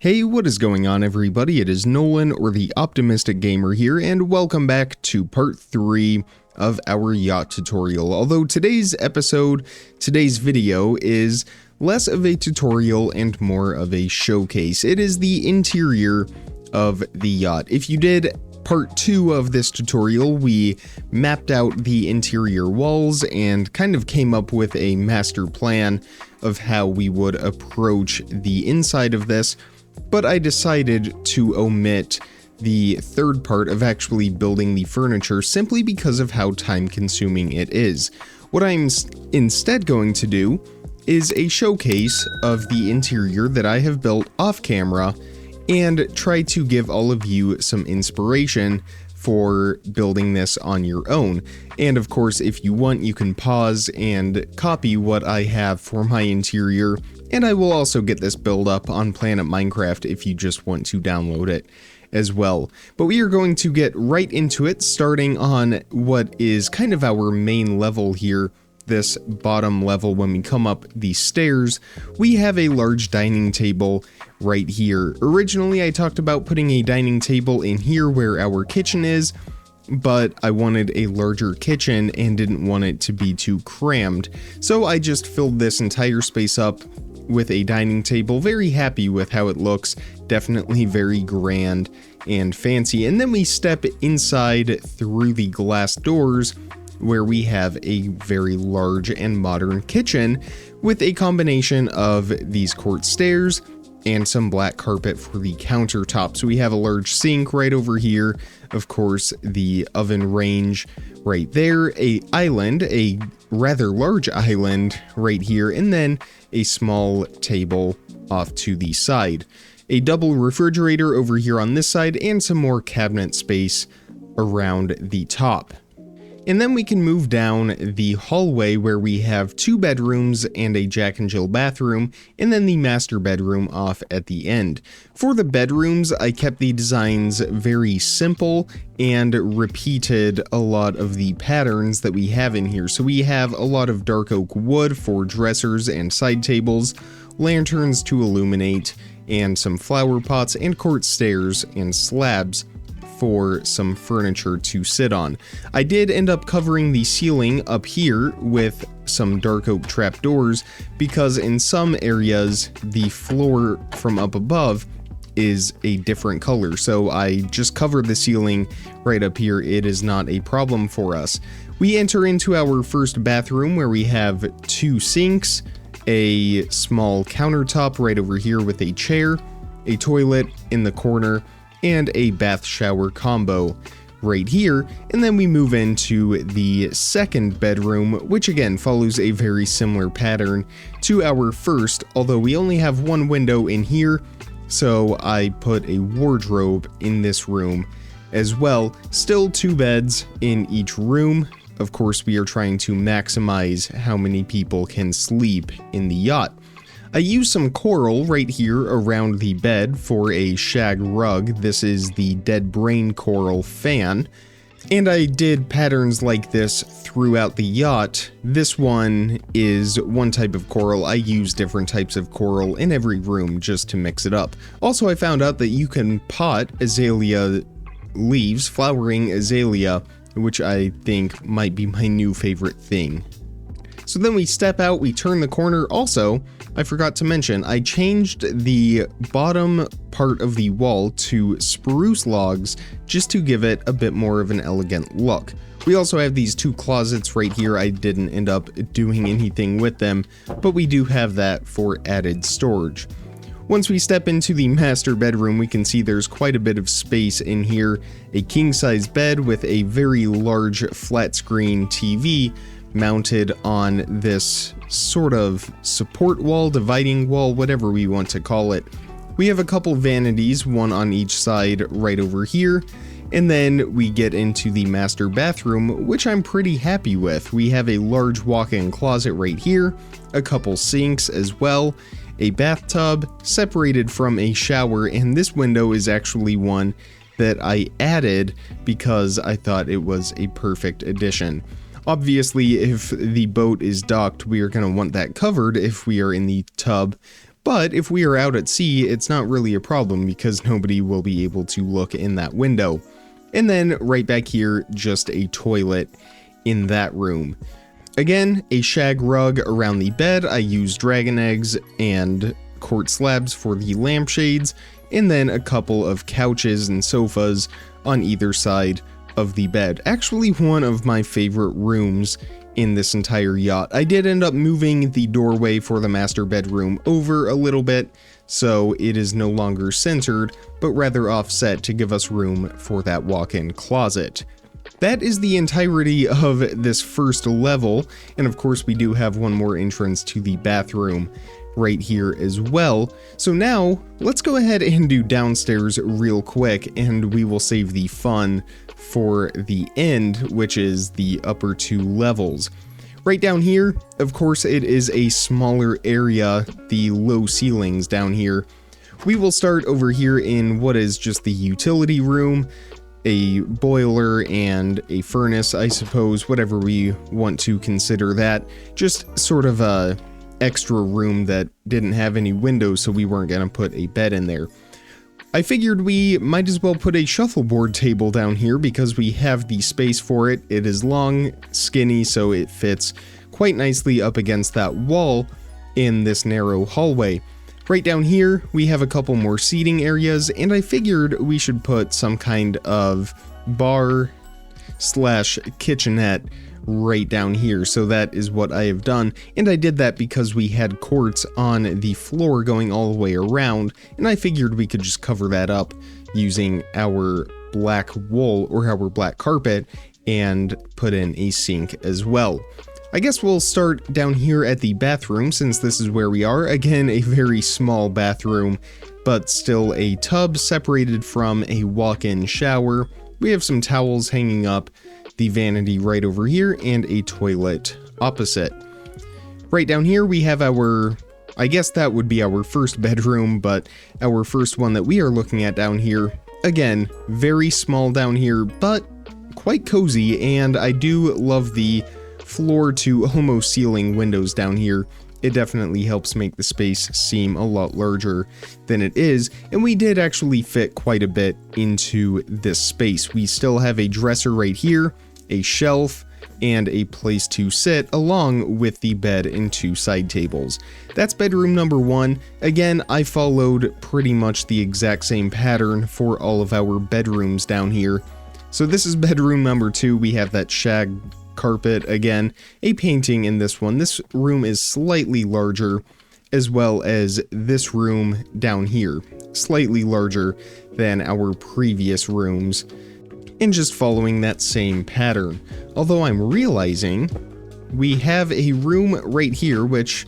Hey, what is going on everybody? It is Nolan, or the Optimistic Gamer here, and welcome back to part 3 of our yacht tutorial. Although today's video is less of a tutorial and more of a showcase. It is the interior of the yacht. If you did part 2 of this tutorial, we mapped out the interior walls and kind of came up with a master plan of how we would approach the inside of this. But I decided to omit the third part of actually building the furniture simply because of how time consuming it is. What I'm instead going to do is a showcase of the interior that I have built off camera and try to give all of you some inspiration for building this on your own. And of course, if you want, you can pause and copy what I have for my interior. And I will also get this build up on Planet Minecraft if you just want to download it as well. But we are going to get right into it, starting on what is kind of our main level here. This bottom level, when we come up the stairs, we have a large dining table right here. Originally, I talked about putting a dining table in here where our kitchen is, but I wanted a larger kitchen and didn't want it to be too crammed. So I just filled this entire space up with a dining table. Very happy with how it looks. Definitely very grand and fancy. And then we step inside through the glass doors where we have a very large and modern kitchen with a combination of these quartz stairs and some black carpet for the countertop. So we have a large sink right over here, of course the oven range right there, a rather large island right here, and then a small table off to the side. A double refrigerator over here on this side, and some more cabinet space around the top. And then we can move down the hallway where we have 2 bedrooms and a Jack and Jill bathroom, and then the master bedroom off at the end. For the bedrooms, I kept the designs very simple and repeated a lot of the patterns that we have in here. So we have a lot of dark oak wood for dressers and side tables, lanterns to illuminate, and some flower pots and quartz stairs and slabs for some furniture to sit on. I did end up covering the ceiling up here with some dark oak trapdoors because in some areas the floor from up above is a different color, so I just covered the ceiling right up here. It is not a problem for us. We enter into our first bathroom where we have 2 sinks, a small countertop right over here with a chair, a toilet in the corner, and a bath shower combo right here. And then we move into the second bedroom, which again follows a very similar pattern to our first, although we only have 1 window in here, so I put a wardrobe in this room as well. Still 2 beds in each room. Of course, we are trying to maximize how many people can sleep in the yacht. I used some coral right here around the bed for a shag rug. This is the Dead Brain Coral fan. And I did patterns like this throughout the yacht. This one is one type of coral. I use different types of coral in every room just to mix it up. Also, I found out that you can pot azalea leaves, flowering azalea, which I think might be my new favorite thing. So then we step out, we turn the corner. Also, I forgot to mention, I changed the bottom part of the wall to spruce logs just to give it a bit more of an elegant look. We also have these 2 closets right here. I didn't end up doing anything with them, but we do have that for added storage. Once we step into the master bedroom, we can see there's quite a bit of space in here. A king-size bed with a very large flat screen TV mounted on this sort of support wall, dividing wall, whatever we want to call it. We have a couple vanities, one on each side right over here, and then we get into the master bathroom, which I'm pretty happy with. We have a large walk-in closet right here, a couple sinks as well, a bathtub separated from a shower, and this window is actually one that I added because I thought it was a perfect addition. Obviously, if the boat is docked, we are going to want that covered if we are in the tub, But if we are out at sea, it's not really a problem because nobody will be able to look in that window. And then right back here, just a toilet in that room. Again, a shag rug around the bed. I use dragon eggs and quartz slabs for the lampshades, and then a couple of couches and sofas on either side of the bed. Actually, one of my favorite rooms in this entire yacht. I did end up moving the doorway for the master bedroom over a little bit, so it is no longer centered, but rather offset to give us room for that walk-in closet. That is the entirety of this first level, and of course we do have one more entrance to the bathroom right here as well. So now let's go ahead and do downstairs real quick, and we will save the fun for the end, which is the upper 2 levels. Right down here, of course, it is a smaller area, the low ceilings down here. We will start over here in what is just the utility room, a boiler and a furnace, I suppose, whatever we want to consider that. Just sort of a extra room that didn't have any windows, so we weren't gonna put a bed in there. I figured we might as well put a shuffleboard table down here because we have the space for it. It is long, skinny, so it fits quite nicely up against that wall in this narrow hallway. Right down here, we have a couple more seating areas, and I figured we should put some kind of bar slash kitchenette right down here. So that is what I have done, and I did that because we had quartz on the floor going all the way around, and I figured we could just cover that up using our black wool or our black carpet and put in a sink as well. I guess we'll start down here at the bathroom since this is where we are. Again, a very small bathroom, but still a tub separated from a walk-in shower. We have some towels hanging up, the vanity right over here, and a toilet opposite. Right down here we have our, I guess that would be our first bedroom, but our first one that we are looking at down here. Again, very small down here, but quite cozy, and I do love the floor to almost ceiling windows down here. It definitely helps make the space seem a lot larger than it is, and we did actually fit quite a bit into this space. We still have a dresser right here, a shelf, and a place to sit along with the bed and 2 side tables. That's bedroom number 1. Again, I followed pretty much the exact same pattern for all of our bedrooms down here. So this is bedroom number 2. We have that shag carpet again, a painting in this one. This room is slightly larger, as well as this room down here, slightly larger than our previous rooms, and just following that same pattern. Although I'm realizing we have a room right here, which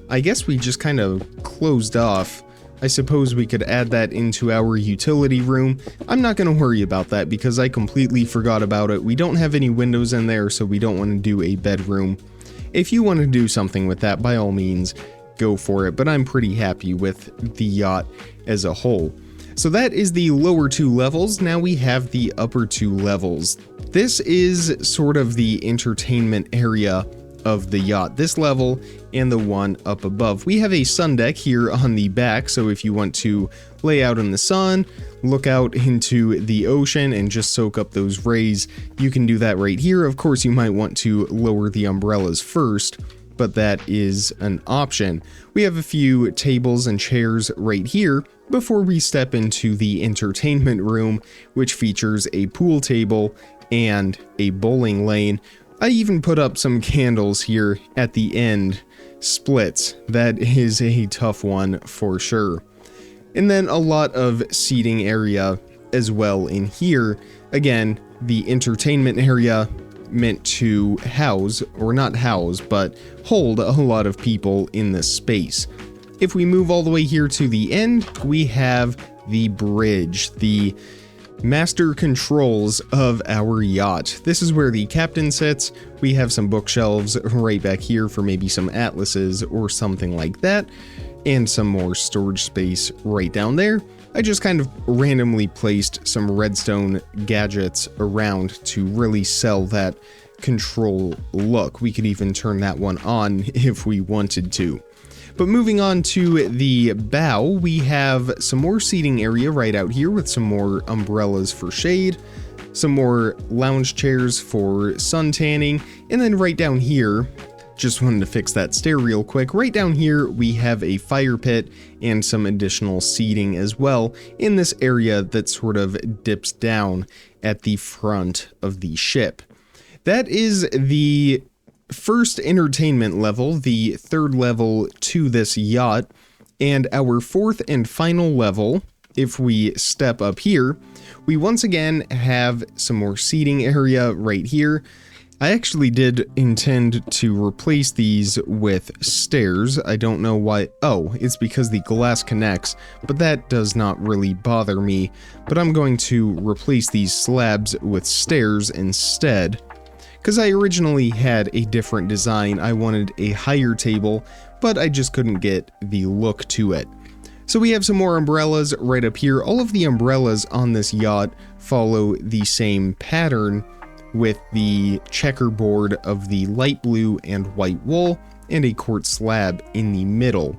I guess we just kind of closed off. I suppose we could add that into our utility room. I'm not going to worry about that because I completely forgot about it. We don't have any windows in there, so we don't want to do a bedroom. If you want to do something with that, by all means, go for it, but I'm pretty happy with the yacht as a whole. So that is the lower 2 levels. Now we have the upper 2 levels. This is sort of the entertainment area of the yacht, this level and the one up above. We have a sun deck here on the back, so if you want to lay out in the sun, look out into the ocean and just soak up those rays, you can do that right here. Of course, you might want to lower the umbrellas first, but that is an option. We have a few tables and chairs right here before we step into the entertainment room, which features a pool table and a bowling lane. I even put up some candles here at the end, splits. That is a tough one for sure. And then a lot of seating area as well in here. Again, the entertainment area meant to house, or not house, but hold a lot of people in this space. If we move all the way here to the end, we have the bridge, the master controls of our yacht. This is where the captain sits. We have some bookshelves right back here for maybe some atlases or something like that, and some more storage space right down there. I just kind of randomly placed some redstone gadgets around to really sell that control look. We could even turn that one on if we wanted to. But moving on to the bow, we have some more seating area right out here with some more umbrellas for shade, some more lounge chairs for sun tanning, and then right down here, just wanted to fix that stair real quick, right down here we have a fire pit and some additional seating as well in this area that sort of dips down at the front of the ship. That is the first entertainment level, the third level to this yacht, and our fourth and final level, if we step up here, we once again have some more seating area right here. I actually did intend to replace these with stairs. I don't know why. Oh, it's because the glass connects, but that does not really bother me. But I'm going to replace these slabs with stairs instead, because I originally had a different design. I wanted a higher table, but I just couldn't get the look to it. So we have some more umbrellas right up here. All of the umbrellas on this yacht follow the same pattern, with the checkerboard of the light blue and white wool and a quartz slab in the middle.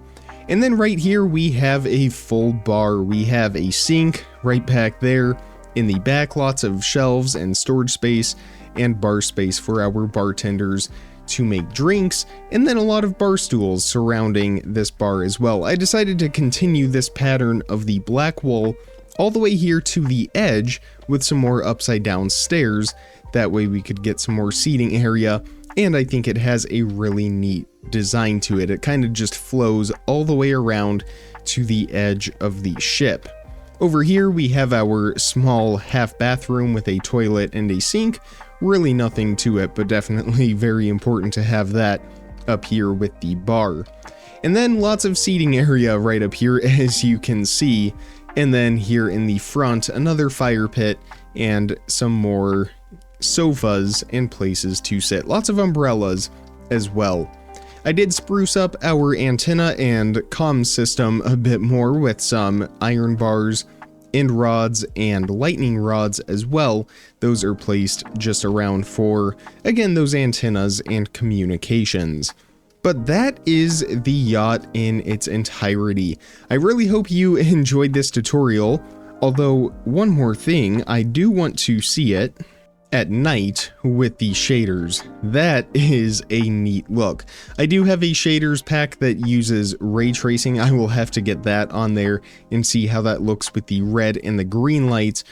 And then right here we have a full bar. We have a sink right back there. In the back, lots of shelves and storage space and bar space for our bartenders to make drinks, and then a lot of bar stools surrounding this bar as well. I decided to continue this pattern of the black wool all the way here to the edge with some more upside down stairs. That way we could get some more seating area, and I think it has a really neat design to it. It kind of just flows all the way around to the edge of the ship. Over here we have our small half bathroom with a toilet and a sink. Really nothing to it, but definitely very important to have that up here with the bar. And then lots of seating area right up here, as you can see. And then here in the front, another fire pit and some more sofas and places to sit. Lots of umbrellas as well. I did spruce up our antenna and comm system a bit more with some iron bars, end rods, and lightning rods as well. Those are placed just around for, again, those antennas and communications. But that is the yacht in its entirety. I really hope you enjoyed this tutorial, although one more thing, I do want to see it at night with the shaders. That is a neat look. I do have a shaders pack that uses ray tracing. I will have to get that on there and see how that looks with the red and the green lights,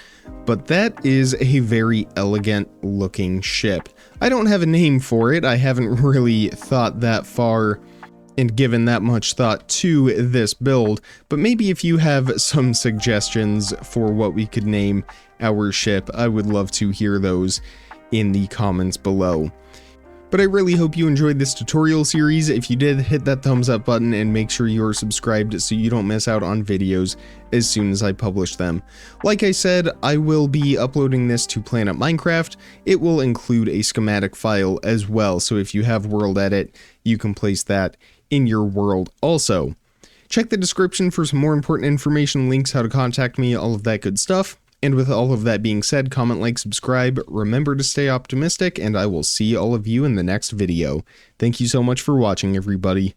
but that is a very elegant looking ship. I don't have a name for it. I haven't really thought that far and given that much thought to this build, but maybe if you have some suggestions for what we could name our ship, I would love to hear those in the comments below. But I really hope you enjoyed this tutorial series. If you did, hit that thumbs up button and make sure you're subscribed so you don't miss out on videos as soon as I publish them. Like I said, I will be uploading this to Planet Minecraft. It will include a schematic file as well, so if you have World Edit, you can place that in your world also. Check the description for some more important information, links, how to contact me, all of that good stuff. And with all of that being said, comment, like, subscribe, remember to stay optimistic, and I will see all of you in the next video. Thank you so much for watching, everybody.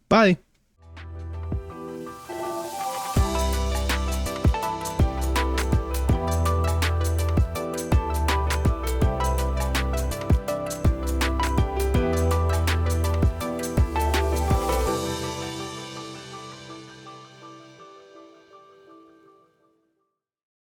Bye!